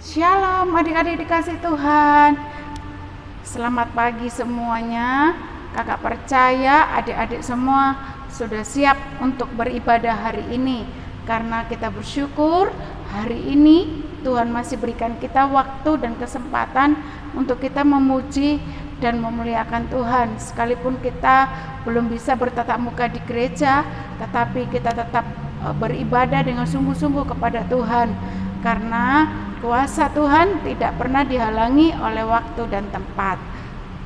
Shalom adik-adik dikasih Tuhan. Selamat pagi semuanya. Kakak percaya adik-adik semua sudah siap untuk beribadah hari ini. Karena kita bersyukur hari ini Tuhan masih berikan kita waktu dan kesempatan untuk kita memuji dan memuliakan Tuhan. Sekalipun kita belum bisa bertatap muka di gereja, tetapi kita tetap beribadah dengan sungguh-sungguh kepada Tuhan. Karena kuasa Tuhan tidak pernah dihalangi oleh waktu dan tempat.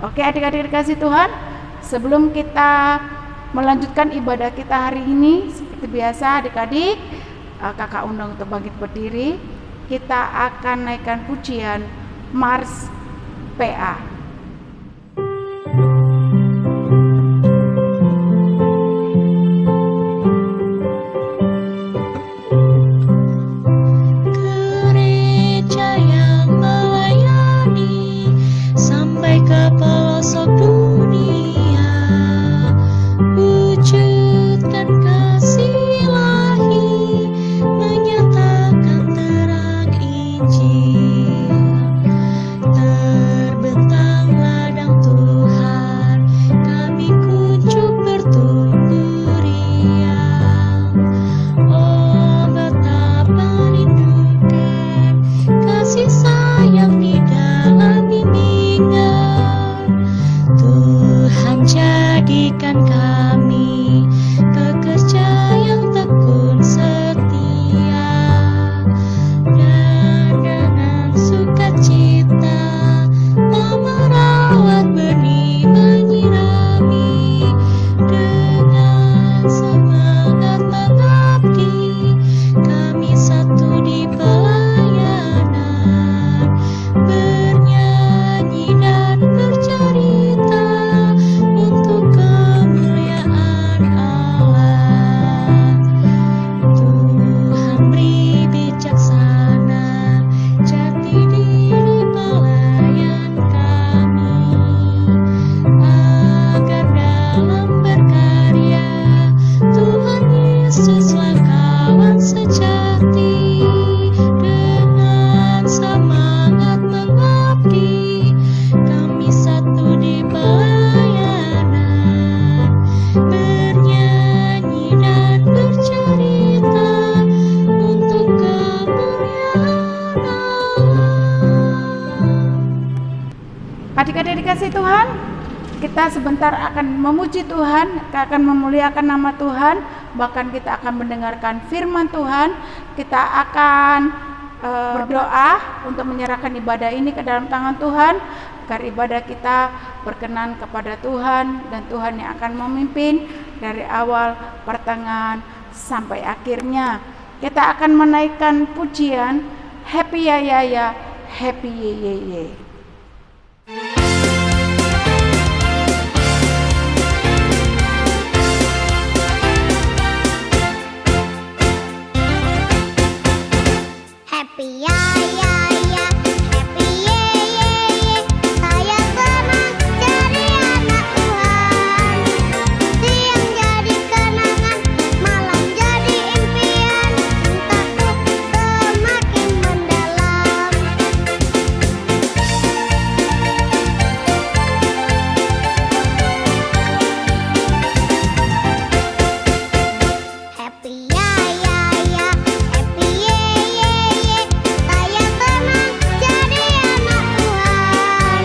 Oke adik-adik dikasih Tuhan, sebelum kita melanjutkan ibadah kita hari ini, seperti biasa adik-adik, kakak undang untuk bangkit berdiri. Kita akan naikkan pujian Mars PA. Adik-adik dikasih Tuhan, kita sebentar akan memuji Tuhan, kita akan memuliakan nama Tuhan, bahkan kita akan mendengarkan firman Tuhan. Kita akan berdoa untuk menyerahkan ibadah ini ke dalam tangan Tuhan, agar ibadah kita berkenan kepada Tuhan, dan Tuhan yang akan memimpin dari awal, pertengahan, sampai akhirnya. Kita akan menaikkan pujian Happy Ya Ya Ya, Happy Ye Ye Ye. Happy ya ya ya, happy ye ye ye. Saya senang jadi anak Tuhan. Siang jadi kenangan, malam jadi impian. Cintaku semakin mendalam. Happy ya ya ya, happy ye ye ye. Saya senang jadi anak Tuhan.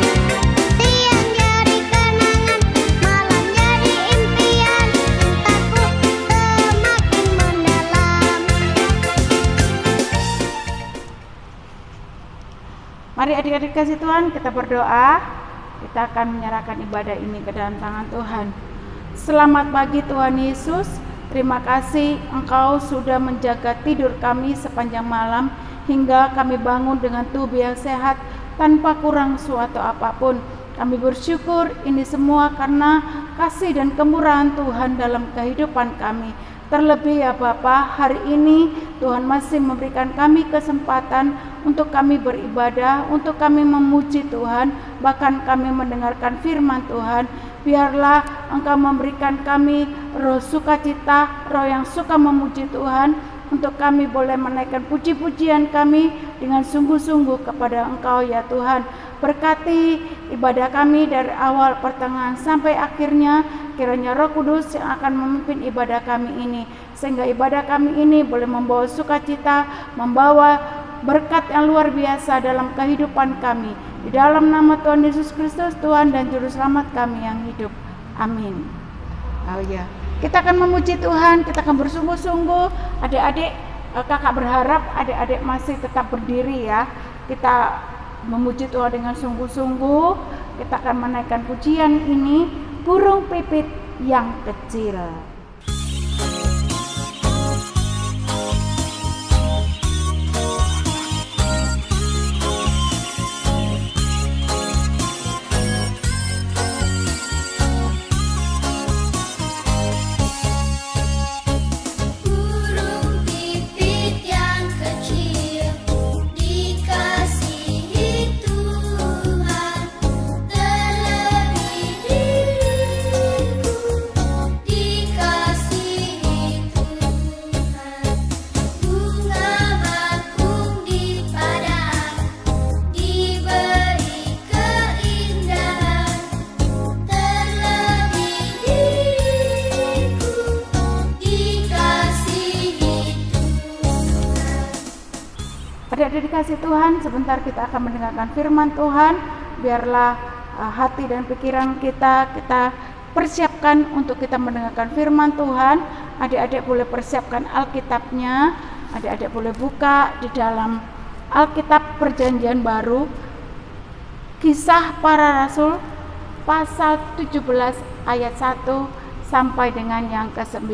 Siang jadi kenangan, malam jadi impian. Cintaku semakin mendalam. Mari adik-adik kasih Tuhan, kita berdoa. Kita akan menyerahkan ibadah ini ke dalam tangan Tuhan. Selamat pagi Tuhan Yesus. Terima kasih Engkau sudah menjaga tidur kami sepanjang malam hingga kami bangun dengan tubuh yang sehat tanpa kurang suatu apapun. Kami bersyukur ini semua karena kasih dan kemurahan Tuhan dalam kehidupan kami. Terlebih ya Bapa, hari ini Tuhan masih memberikan kami kesempatan untuk kami beribadah, untuk kami memuji Tuhan, bahkan kami mendengarkan firman Tuhan. Biarlah Engkau memberikan kami roh sukacita, roh yang suka memuji Tuhan, untuk kami boleh menaikkan puji-pujian kami dengan sungguh-sungguh kepada Engkau ya Tuhan. Berkati ibadah kami dari awal, pertengahan sampai akhirnya. Kiranya Roh Kudus yang akan memimpin ibadah kami ini, sehingga ibadah kami ini boleh membawa sukacita, membawa berkat yang luar biasa dalam kehidupan kami. Di dalam nama Tuhan Yesus Kristus, Tuhan dan Juru Selamat kami yang hidup. Amin. Oh ya, kita akan memuji Tuhan, kita akan bersungguh-sungguh. Adik-adik, kakak berharap adik-adik masih tetap berdiri ya. Kita memuji Tuhan dengan sungguh-sungguh. Kita akan menaikkan pujian ini, burung pipit yang kecil. Adik-adik dikasih Tuhan, sebentar kita akan mendengarkan firman Tuhan. Biarlah hati dan pikiran kita persiapkan untuk kita mendengarkan firman Tuhan. Adik-adik boleh persiapkan Alkitabnya. Adik-adik boleh buka di dalam Alkitab Perjanjian Baru, Kisah Para Rasul pasal 17 ayat 1 sampai dengan yang ke-9.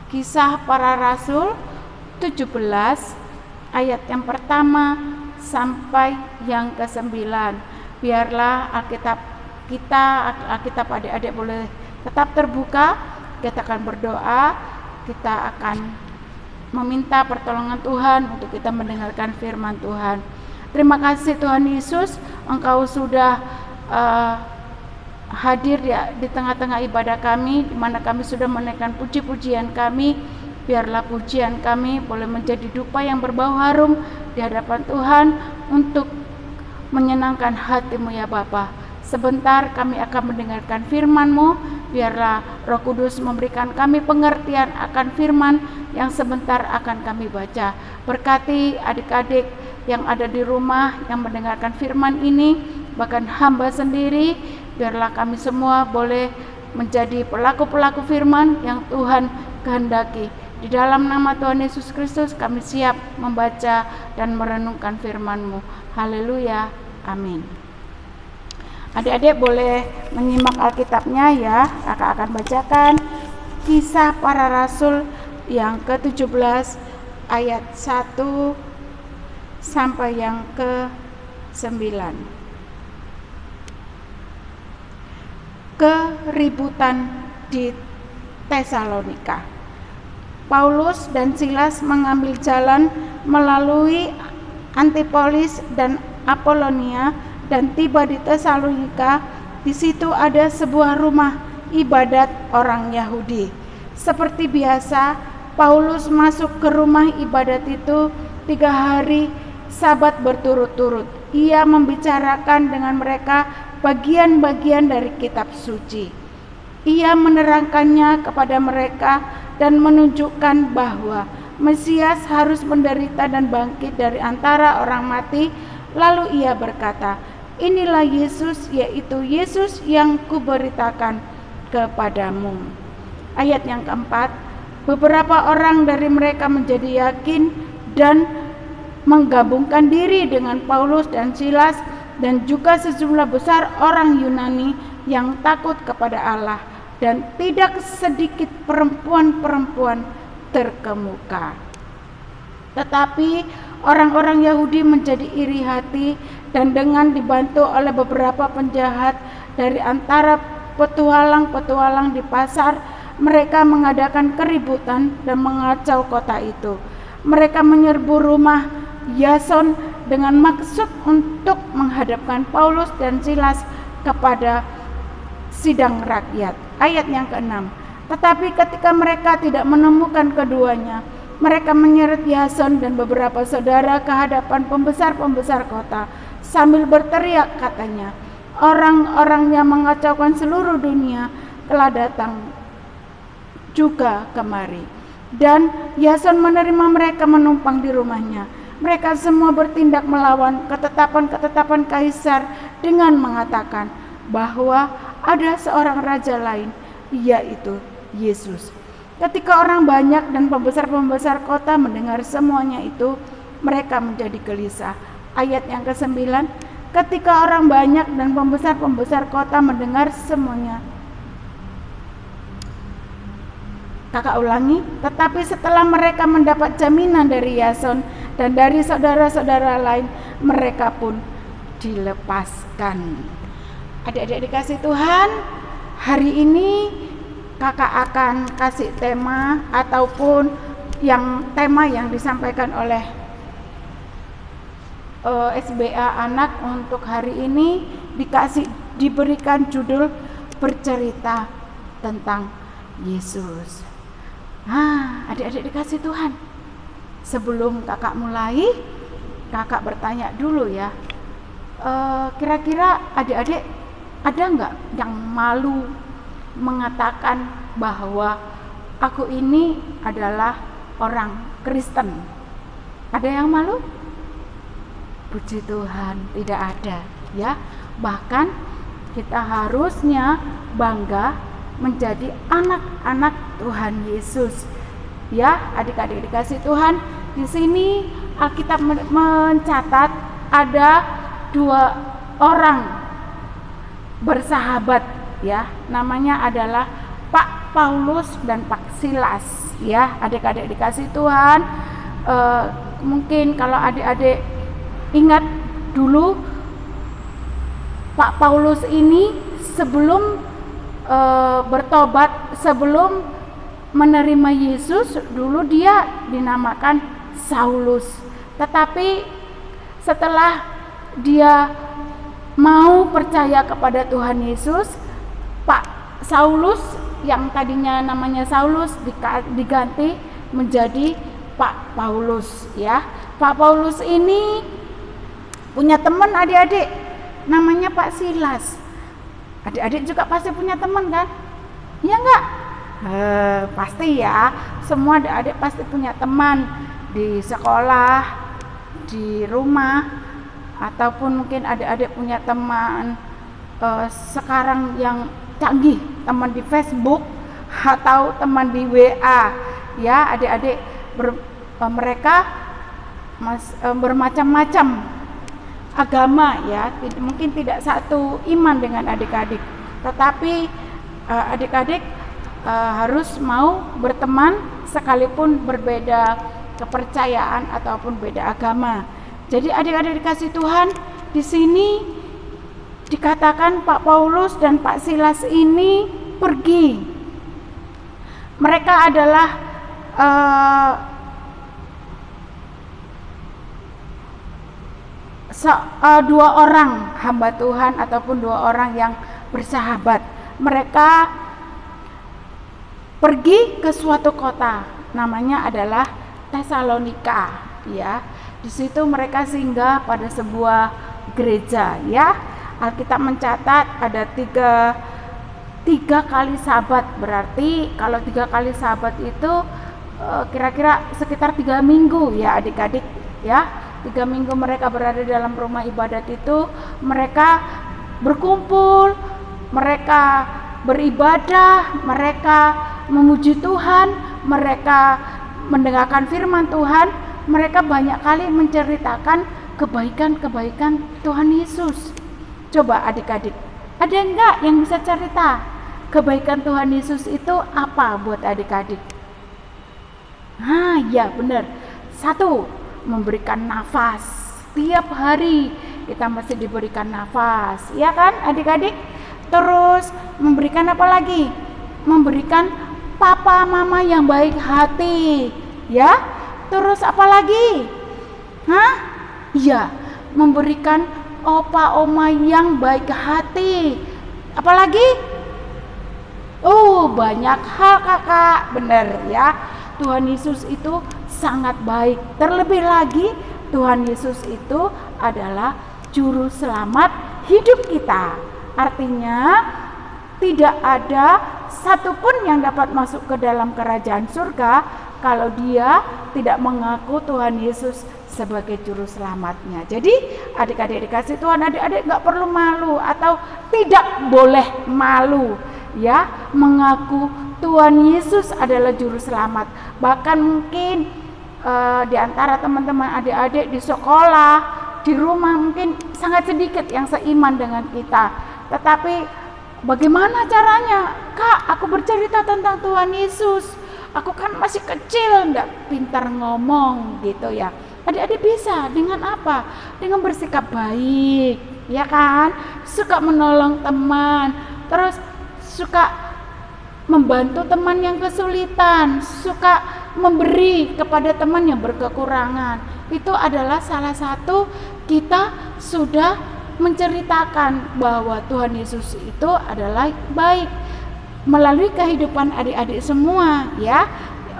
Kisah Para Rasul 17 ayat yang pertama sampai yang ke-9. Biarlah Alkitab adik-adik boleh tetap terbuka. Kita akan berdoa, kita akan meminta pertolongan Tuhan untuk kita mendengarkan firman Tuhan. Terima kasih Tuhan Yesus, Engkau sudah hadir di tengah-tengah ibadah kami, di mana kami sudah menaikkan puji-pujian kami. Biarlah pujian kami boleh menjadi dupa yang berbau harum di hadapan Tuhan untuk menyenangkan hati-Mu ya Bapa. Sebentar kami akan mendengarkan firman-Mu. Biarlah Roh Kudus memberikan kami pengertian akan firman yang sebentar akan kami baca. Berkati adik-adik yang ada di rumah yang mendengarkan firman ini, bahkan hamba sendiri. Biarlah kami semua boleh menjadi pelaku-pelaku firman yang Tuhan kehendaki. Di dalam nama Tuhan Yesus Kristus kami siap membaca dan merenungkan firman-Mu. Haleluya. Amin. Adik-adik boleh menyimak Alkitabnya ya. Kakak akan bacakan Kisah Para Rasul yang ke-17 ayat 1 sampai yang ke-9. Keributan di Tesalonika. Paulus dan Silas mengambil jalan melalui Antipolis dan Apolonia dan tiba di Tesalonika. Di situ ada sebuah rumah ibadat orang Yahudi. Seperti biasa, Paulus masuk ke rumah ibadat itu 3 hari Sabat berturut-turut. Ia membicarakan dengan mereka bagian-bagian dari kitab suci. Ia menerangkannya kepada mereka dan menunjukkan bahwa Mesias harus menderita dan bangkit dari antara orang mati. Lalu ia berkata, inilah Yesus, yaitu Yesus yang kuberitakan kepadamu. Ayat yang keempat, beberapa orang dari mereka menjadi yakin dan menggabungkan diri dengan Paulus dan Silas, dan juga sejumlah besar orang Yunani yang takut kepada Allah, dan tidak sedikit perempuan-perempuan terkemuka. Tetapi orang-orang Yahudi menjadi iri hati, dan dengan dibantu oleh beberapa penjahat dari antara petualang-petualang di pasar, mereka mengadakan keributan dan mengacau kota itu. Mereka menyerbu rumah Yason dengan maksud untuk menghadapkan Paulus dan Silas kepada sidang rakyat. Ayat yang ke-6. Tetapi ketika mereka tidak menemukan keduanya, mereka menyeret Yason dan beberapa saudara ke hadapan pembesar-pembesar kota sambil berteriak, katanya, orang-orang yang mengacaukan seluruh dunia telah datang juga kemari. Dan Yason menerima mereka menumpang di rumahnya. Mereka semua bertindak melawan ketetapan-ketetapan kaisar dengan mengatakan bahwa ada seorang raja lain, yaitu Yesus. Ketika orang banyak dan pembesar-pembesar kota mendengar semuanya itu, mereka menjadi gelisah. Ayat yang ke-9. Ketika orang banyak dan pembesar-pembesar kota mendengar semuanya. Kakak ulangi, tetapi setelah mereka mendapat jaminan dari Yason dan dari saudara-saudara lain, mereka pun dilepaskan. Adik-adik dikasih Tuhan, hari ini kakak akan kasih tema ataupun tema yang disampaikan oleh SBA anak untuk hari ini diberikan judul bercerita tentang Yesus. Adik-adik dikasih Tuhan, sebelum kakak mulai, kakak bertanya dulu ya, kira-kira adik-adik ada nggak yang malu mengatakan bahwa aku ini adalah orang Kristen? Ada yang malu? Puji Tuhan, tidak ada ya. Bahkan kita harusnya bangga menjadi anak-anak Tuhan Yesus. Ya, adik-adik dikasih Tuhan, di sini Alkitab mencatat ada 2 orang bersahabat ya, namanya adalah Pak Paulus dan Pak Silas ya. Adik-adik dikasih Tuhan, mungkin kalau adik-adik ingat dulu, Pak Paulus ini sebelum bertobat, sebelum menerima Yesus, dulu dia dinamakan Saulus. Tetapi setelah dia mau percaya kepada Tuhan Yesus, Pak Saulus yang tadinya namanya Saulus diganti menjadi Pak Paulus ya. Pak Paulus ini punya teman adik-adik, namanya Pak Silas. Adik-adik juga pasti punya teman kan? Ya enggak? Pasti ya, semua adik-adik pasti punya teman di sekolah, di rumah, ataupun mungkin adik-adik punya teman sekarang yang canggih, teman di Facebook atau teman di WA ya. Adik-adik mereka bermacam-macam agama ya, mungkin tidak satu iman dengan adik-adik, tetapi adik-adik harus mau berteman sekalipun berbeda kepercayaan ataupun beda agama. Jadi adik-adik dikasih Tuhan, di sini dikatakan Pak Paulus dan Pak Silas ini pergi. Mereka adalah dua orang hamba Tuhan ataupun 2 orang yang bersahabat. Mereka pergi ke suatu kota, namanya adalah Tesalonika ya. Di situ mereka singgah pada sebuah gereja ya. Alkitab mencatat ada tiga kali sabat. Berarti kalau 3 kali sabat itu kira-kira sekitar 3 minggu ya adik-adik ya. 3 minggu mereka berada dalam rumah ibadat itu. Mereka berkumpul, mereka beribadah, mereka memuji Tuhan, mereka mendengarkan firman Tuhan. Mereka banyak kali menceritakan kebaikan-kebaikan Tuhan Yesus. Coba adik-adik, ada enggak yang bisa cerita kebaikan Tuhan Yesus itu apa buat adik-adik? Ya benar. 1, memberikan nafas. Tiap hari kita mesti diberikan nafas, ya kan adik-adik? Terus memberikan apa lagi? Memberikan papa mama yang baik hati, ya. Terus apa lagi? Iya, memberikan opa oma yang baik hati. Apalagi? Oh, banyak hal kakak, bener ya. Tuhan Yesus itu sangat baik. Terlebih lagi Tuhan Yesus itu adalah juru selamat hidup kita. Artinya tidak ada satupun yang dapat masuk ke dalam kerajaan surga kalau dia tidak mengaku Tuhan Yesus sebagai juru selamatnya. Jadi adik-adik dikasih Tuhan, adik-adik gak perlu malu atau tidak boleh malu ya, mengaku Tuhan Yesus adalah juru selamat. Bahkan mungkin di antara teman-teman adik-adik di sekolah, di rumah mungkin sangat sedikit yang seiman dengan kita. Tetapi bagaimana caranya? Kak, aku bercerita tentang Tuhan Yesus. Aku kan masih kecil, enggak pintar ngomong gitu ya. Adik-adik bisa dengan apa? Dengan bersikap baik, ya kan? Suka menolong teman, terus suka membantu teman yang kesulitan, suka memberi kepada teman yang berkekurangan. Itu adalah salah satu kita sudah menceritakan bahwa Tuhan Yesus itu adalah baik melalui kehidupan adik-adik semua ya.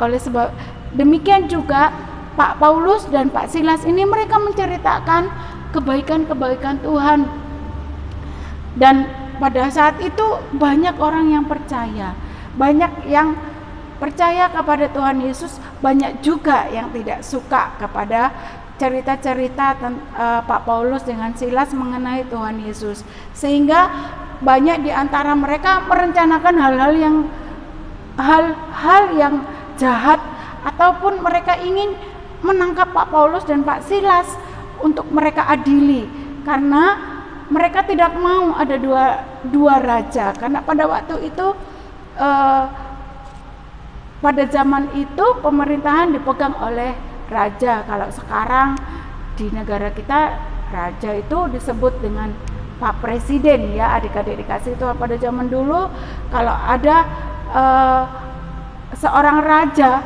Oleh sebab demikian juga Pak Paulus dan Pak Silas ini mereka menceritakan kebaikan-kebaikan Tuhan. Dan pada saat itu banyak orang yang percaya. Banyak yang percaya kepada Tuhan Yesus, banyak juga yang tidak suka kepada cerita-cerita Pak Paulus dengan Silas mengenai Tuhan Yesus. Sehingga banyak di antara mereka merencanakan hal-hal yang jahat, ataupun mereka ingin menangkap Pak Paulus dan Pak Silas untuk mereka adili, karena mereka tidak mau ada dua raja. Karena pada waktu itu pada zaman itu pemerintahan dipegang oleh raja. Kalau sekarang di negara kita raja itu disebut dengan Pak Presiden ya, adik-adik dikasih Tuhan. Pada zaman dulu kalau ada seorang raja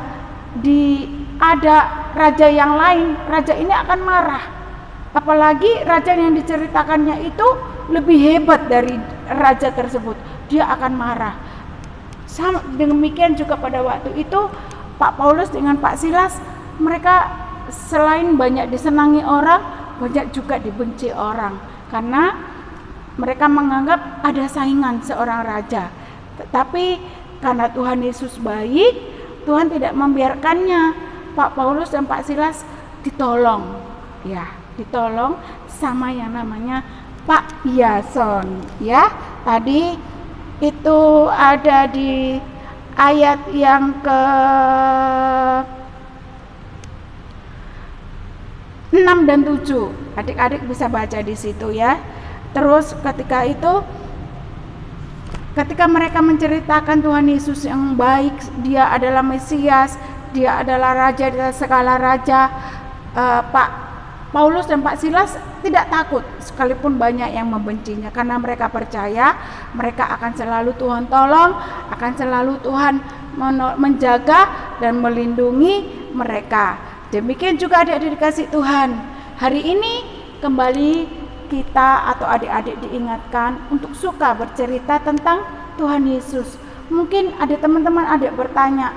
ada raja yang lain, raja ini akan marah. Apalagi raja yang diceritakannya itu lebih hebat dari raja tersebut, dia akan marah. Demikian juga pada waktu itu Pak Paulus dengan Pak Silas, mereka selain banyak disenangi orang, banyak juga dibenci orang, karena mereka menganggap ada saingan seorang raja. Tetapi karena Tuhan Yesus baik, Tuhan tidak membiarkannya. Pak Paulus dan Pak Silas ditolong ya, ditolong sama yang namanya Pak Yason ya. Tadi itu ada di ayat yang ke 6 dan 7. Adik-adik bisa baca di situ ya. Terus ketika mereka menceritakan Tuhan Yesus yang baik, dia adalah Mesias, dia adalah raja dari segala raja, Pak Paulus dan Pak Silas tidak takut sekalipun banyak yang membencinya, karena mereka percaya mereka akan selalu Tuhan tolong, akan selalu Tuhan menjaga dan melindungi mereka. Demikian juga adik-adik dikasih Tuhan, hari ini kembali kita atau adik-adik diingatkan untuk suka bercerita tentang Tuhan Yesus. Mungkin ada teman-teman adik bertanya,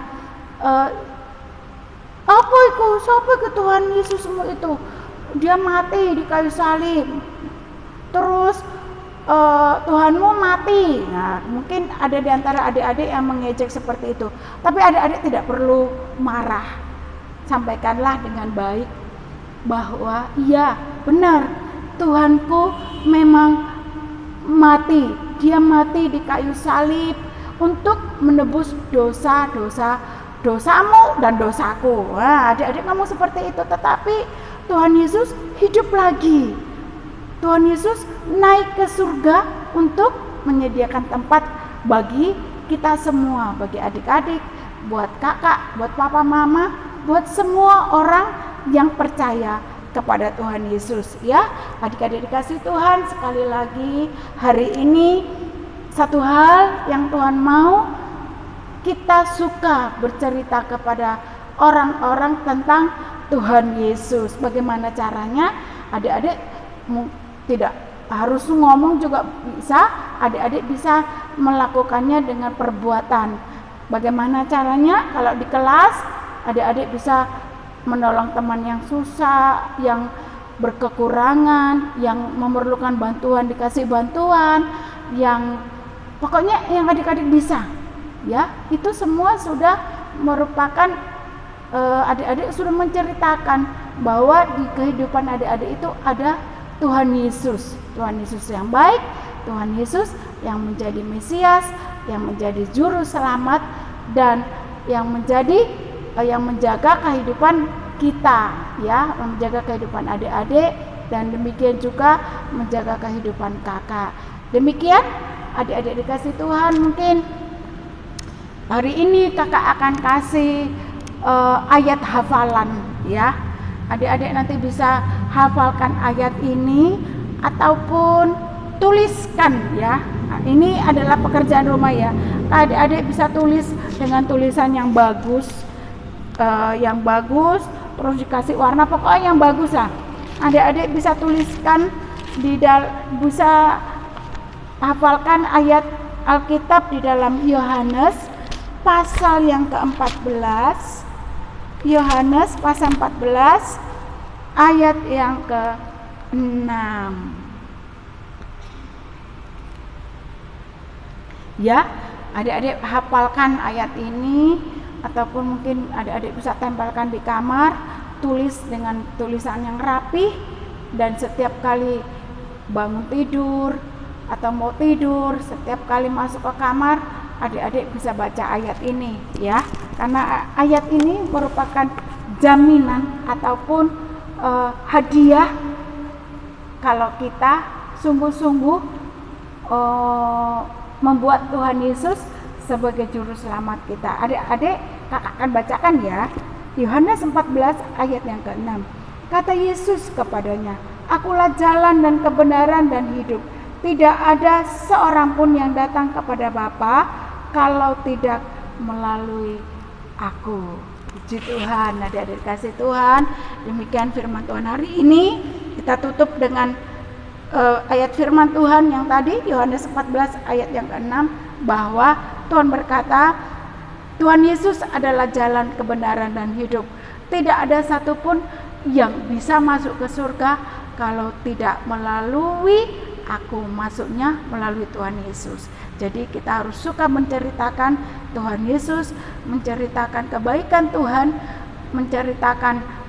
apa itu? Siapa ke Tuhan Yesusmu itu? Dia mati di kayu salib, terus Tuhanmu mati. Nah, mungkin ada di antara adik-adik yang mengejek seperti itu. Tapi adik-adik tidak perlu marah. Sampaikanlah dengan baik bahwa iya, benar, Tuhanku memang mati. Dia mati di kayu salib untuk menebus dosamu dan dosaku. Nah, adik-adik ngomong seperti itu, tetapi Tuhan Yesus hidup lagi. Tuhan Yesus naik ke surga untuk menyediakan tempat bagi kita semua, bagi adik-adik, buat kakak, buat papa mama, buat semua orang yang percaya kepada Tuhan Yesus ya. Adik-adik dikasih Tuhan, sekali lagi hari ini satu hal yang Tuhan mau kita suka bercerita kepada orang-orang tentang Tuhan Yesus. Bagaimana caranya? Adik-adik Tidak harus ngomong juga bisa, adik-adik bisa melakukannya dengan perbuatan. Bagaimana caranya? Kalau di kelas adik-adik bisa menolong teman yang susah, yang berkekurangan, yang memerlukan bantuan dikasih bantuan, yang pokoknya yang adik-adik bisa, ya. Itu semua sudah merupakan adik-adik sudah menceritakan bahwa di kehidupan adik-adik itu ada Tuhan Yesus yang baik, Tuhan Yesus yang menjadi Mesias, yang menjadi juru selamat, dan yang menjaga kehidupan kita, ya, menjaga kehidupan adik-adik, dan demikian juga menjaga kehidupan kakak. Demikian adik-adik dikasih Tuhan, mungkin hari ini kakak akan kasih ayat hafalan, ya. Adik-adik nanti bisa hafalkan ayat ini ataupun tuliskan, ya. Nah, ini adalah pekerjaan rumah, ya. Adik-adik bisa tulis dengan tulisan yang bagus, terus dikasih warna, pokoknya yang bagus lah. Adik-adik bisa tuliskan bisa hafalkan ayat Alkitab di dalam Yohanes pasal yang ke-14. Yohanes pasal 14 ayat yang ke-6. Ya, adik-adik hafalkan ayat ini, ataupun mungkin adik-adik bisa tempelkan di kamar, tulis dengan tulisan yang rapi, dan setiap kali bangun tidur atau mau tidur, setiap kali masuk ke kamar, adik-adik bisa baca ayat ini, ya. Karena ayat ini merupakan jaminan ataupun hadiah kalau kita sungguh-sungguh membuat Tuhan Yesus sebagai juru selamat kita. Adik-adik, kakak akan bacakan, ya. Yohanes 14 ayat yang ke-6. Kata Yesus kepadanya, "Akulah jalan dan kebenaran dan hidup. Tidak ada seorang pun yang datang kepada Bapa kalau tidak melalui aku." Puji Tuhan, adik-adik kasih Tuhan. Demikian firman Tuhan hari ini. Kita tutup dengan ayat firman Tuhan yang tadi, Yohanes 14 ayat yang ke-6, bahwa Tuhan berkata, Tuhan Yesus adalah jalan, kebenaran, dan hidup. Tidak ada satupun yang bisa masuk ke surga kalau tidak melalui aku, maksudnya melalui Tuhan Yesus. Jadi kita harus suka menceritakan Tuhan Yesus, menceritakan kebaikan Tuhan, menceritakan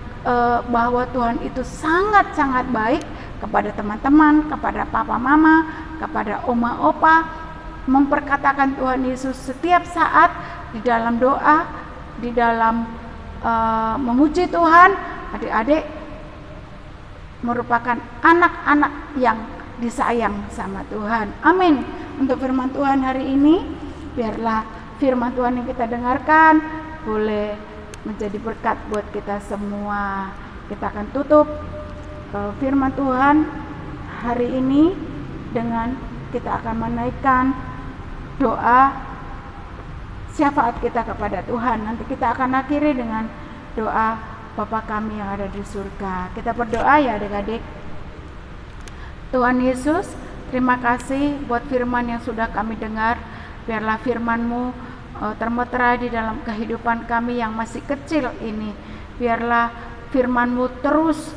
bahwa Tuhan itu sangat-sangat baik kepada teman-teman, kepada papa mama, kepada oma opa, memperkatakan Tuhan Yesus setiap saat di dalam doa, di dalam memuji Tuhan. Adik-adik merupakan anak-anak yang disayang sama Tuhan. Amin. Untuk firman Tuhan hari ini, biarlah firman Tuhan yang kita dengarkan boleh menjadi berkat buat kita semua. Kita akan tutup firman Tuhan hari ini dengan kita akan menaikkan doa syafaat kita kepada Tuhan. Nanti kita akan akhiri dengan doa Bapa kami yang ada di surga. Kita berdoa, ya adik-adik. Tuhan Yesus, terima kasih buat firman yang sudah kami dengar. Biarlah firman-Mu termeterai di dalam kehidupan kami yang masih kecil ini. Biarlah firman-Mu terus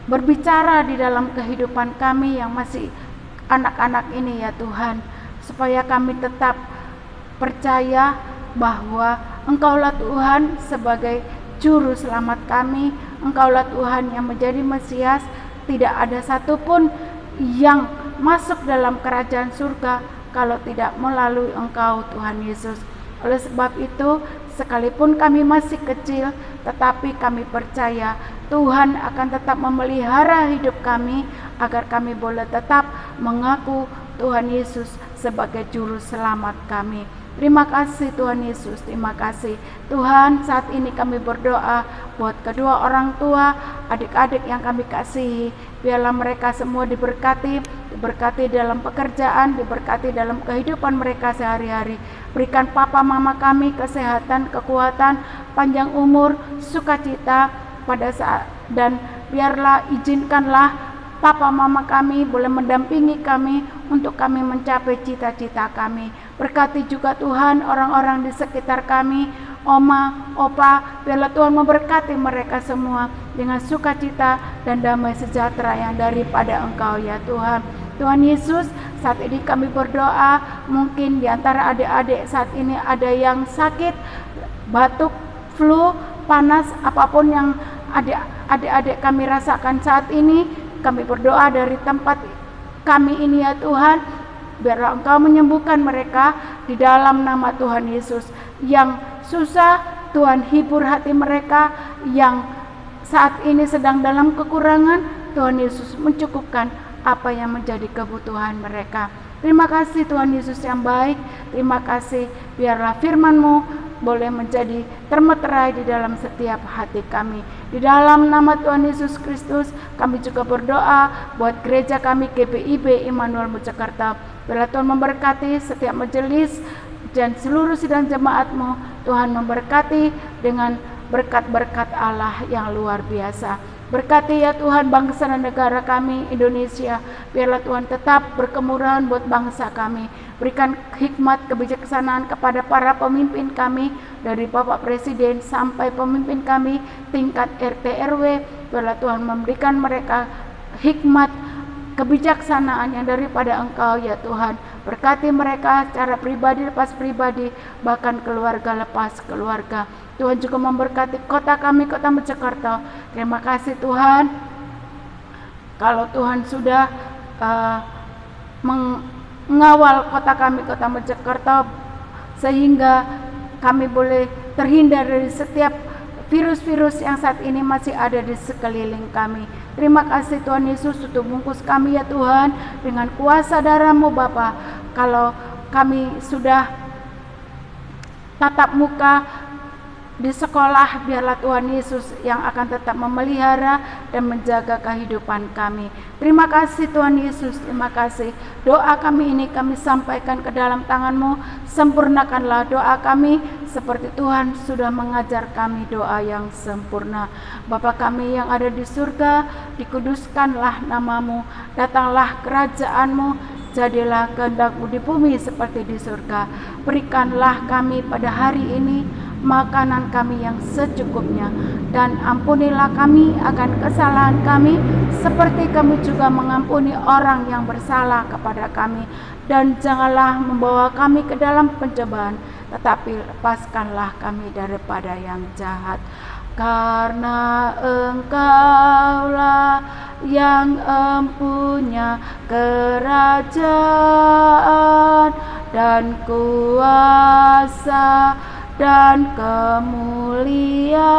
berbicara di dalam kehidupan kami yang masih anak-anak ini, ya Tuhan. Supaya kami tetap percaya bahwa Engkaulah Tuhan sebagai juru selamat kami. Engkaulah Tuhan yang menjadi Mesias. Tidak ada satupun yang masuk dalam kerajaan surga kalau tidak melalui Engkau, Tuhan Yesus. Oleh sebab itu, sekalipun kami masih kecil, tetapi kami percaya Tuhan akan tetap memelihara hidup kami agar kami boleh tetap mengaku Tuhan Yesus sebagai juru selamat kami. Terima kasih Tuhan Yesus, terima kasih Tuhan. Saat ini kami berdoa buat kedua orang tua, adik-adik yang kami kasihi. Biarlah mereka semua diberkati dalam pekerjaan, diberkati dalam kehidupan mereka sehari-hari. Berikan papa mama kami kesehatan, kekuatan, panjang umur, sukacita pada saat, dan biarlah izinkanlah Papa Mama kami boleh mendampingi kami untuk kami mencapai cita-cita kami. Berkati juga Tuhan orang-orang di sekitar kami, Oma, Opa, biarlah Tuhan memberkati mereka semua dengan sukacita dan damai sejahtera yang daripada Engkau ya Tuhan. Tuhan Yesus, saat ini kami berdoa, mungkin di antara adik-adik saat ini ada yang sakit, batuk, flu, panas, apapun yang adik-adik kami rasakan saat ini, kami berdoa dari tempat kami ini ya Tuhan, biarlah Engkau menyembuhkan mereka di dalam nama Tuhan Yesus. Yang susah, Tuhan hibur hati mereka, yang saat ini sedang dalam kekurangan, Tuhan Yesus mencukupkan apa yang menjadi kebutuhan mereka. Terima kasih Tuhan Yesus yang baik. Terima kasih, biarlah firman-Mu boleh menjadi termeterai di dalam setiap hati kami. Di dalam nama Tuhan Yesus Kristus, kami juga berdoa buat gereja kami GPIB Immanuel Mojokerto. Biarlah Tuhan memberkati setiap majelis dan seluruh sidang jemaat-Mu. Tuhan memberkati dengan berkat-berkat Allah yang luar biasa. Berkati ya Tuhan bangsa dan negara kami Indonesia. Biarlah Tuhan tetap berkemurahan buat bangsa kami. Berikan hikmat kebijaksanaan kepada para pemimpin kami, dari Bapak Presiden sampai pemimpin kami tingkat RT RW. Biarlah Tuhan memberikan mereka hikmat kebijaksanaan yang daripada Engkau ya Tuhan. Berkati mereka secara pribadi lepas pribadi, bahkan keluarga lepas keluarga. Tuhan juga memberkati kota kami, kota Mojokerto. Terima kasih Tuhan, kalau Tuhan sudah mengawal kota kami, kota Mojokerto, sehingga kami boleh terhindar dari setiap virus-virus yang saat ini masih ada di sekeliling kami. Terima kasih Tuhan Yesus, tutup bungkus kami ya Tuhan dengan kuasa darah-Mu Bapa. Kalau kami sudah tatap muka di sekolah, biarlah Tuhan Yesus yang akan tetap memelihara dan menjaga kehidupan kami. Terima kasih Tuhan Yesus, terima kasih. Doa kami ini kami sampaikan ke dalam tangan-Mu. Sempurnakanlah doa kami seperti Tuhan sudah mengajar kami doa yang sempurna. Bapa kami yang ada di surga, dikuduskanlah nama-Mu, datanglah kerajaan-Mu, jadilah kehendak-Mu di bumi seperti di surga. Berikanlah kami pada hari ini makanan kami yang secukupnya, dan ampunilah kami akan kesalahan kami seperti kami juga mengampuni orang yang bersalah kepada kami, dan janganlah membawa kami ke dalam pencobaan, tetapi lepaskanlah kami daripada yang jahat. Karena Engkaulah yang empunya kerajaan dan kuasa dan kemuliaan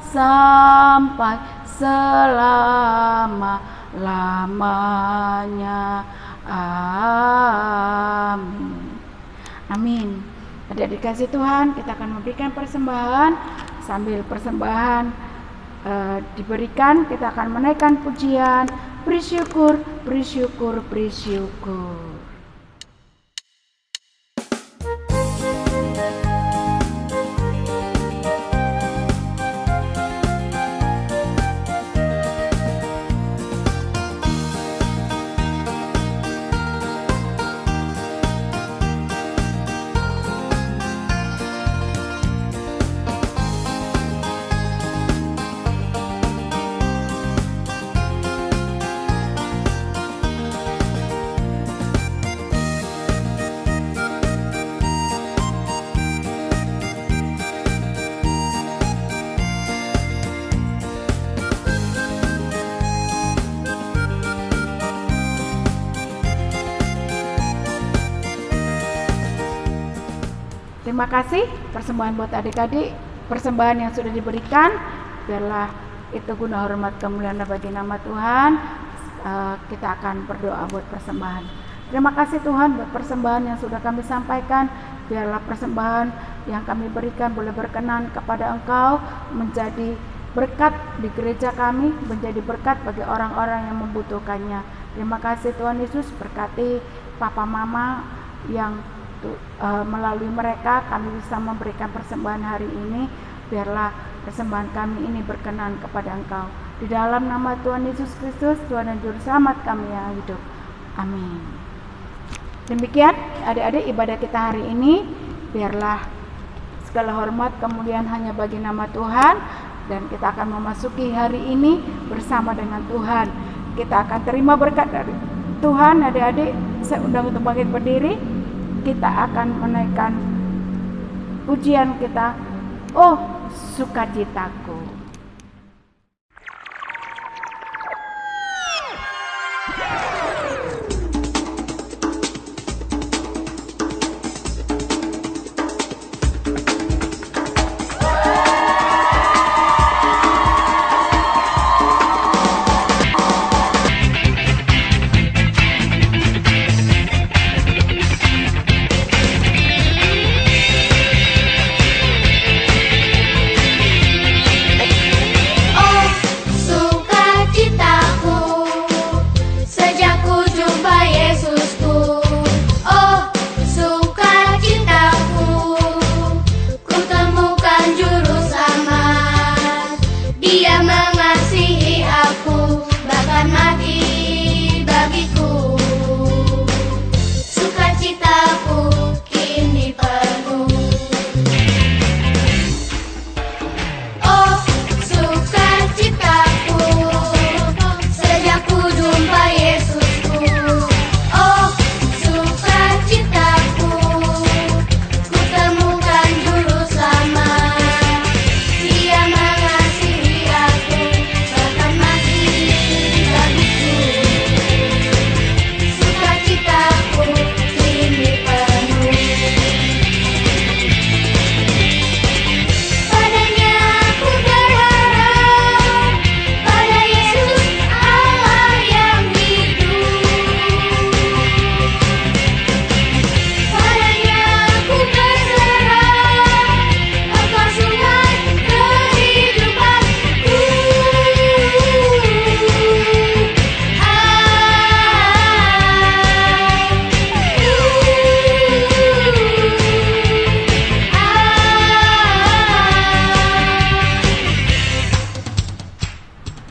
sampai selama-lamanya. Amin. Amin. Adik-adik kasih Tuhan, kita akan memberikan persembahan. Sambil persembahan diberikan, kita akan menaikkan pujian, bersyukur, bersyukur, bersyukur. Terima kasih persembahan buat adik-adik, persembahan yang sudah diberikan, biarlah itu guna hormat kemuliaan bagi nama Tuhan. Kita akan berdoa buat persembahan. Terima kasih Tuhan buat persembahan yang sudah kami sampaikan. Biarlah persembahan yang kami berikan boleh berkenan kepada Engkau, menjadi berkat di gereja kami, menjadi berkat bagi orang-orang yang membutuhkannya. Terima kasih Tuhan Yesus, berkati Papa Mama yang melalui mereka kami bisa memberikan persembahan hari ini. Biarlah persembahan kami ini berkenan kepada Engkau. Di dalam nama Tuhan Yesus Kristus, Tuhan dan Juru Selamat kami yang hidup. Amin. Demikian adik-adik ibadah kita hari ini. Biarlah segala hormat kemuliaan hanya bagi nama Tuhan, dan kita akan memasuki hari ini bersama dengan Tuhan. Kita akan terima berkat dari Tuhan. Adik-adik, saya undang untuk bangkit berdiri. Kita akan menaikkan pujian kita, oh sukacitaku.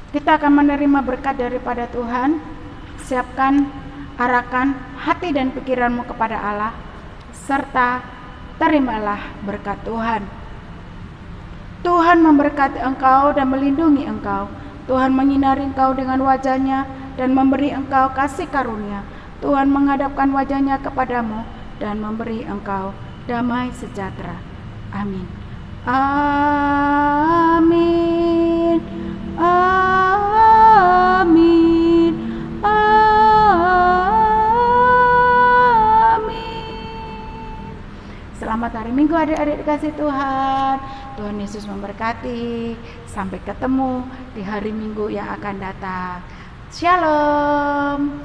Kita akan menerima berkat daripada Tuhan. Siapkan, arahkan hati dan pikiranmu kepada Allah, serta terimalah berkat Tuhan. Tuhan memberkati engkau dan melindungi engkau. Tuhan menyinari engkau dengan wajah-Nya dan memberi engkau kasih karunia. Tuhan menghadapkan wajah-Nya kepadamu dan memberi engkau damai sejahtera. Amin. Amin. Amin. Amin. Selamat hari Minggu adik-adik dikasih Tuhan. Tuhan Yesus memberkati. Sampai ketemu di hari Minggu yang akan datang. Shalom.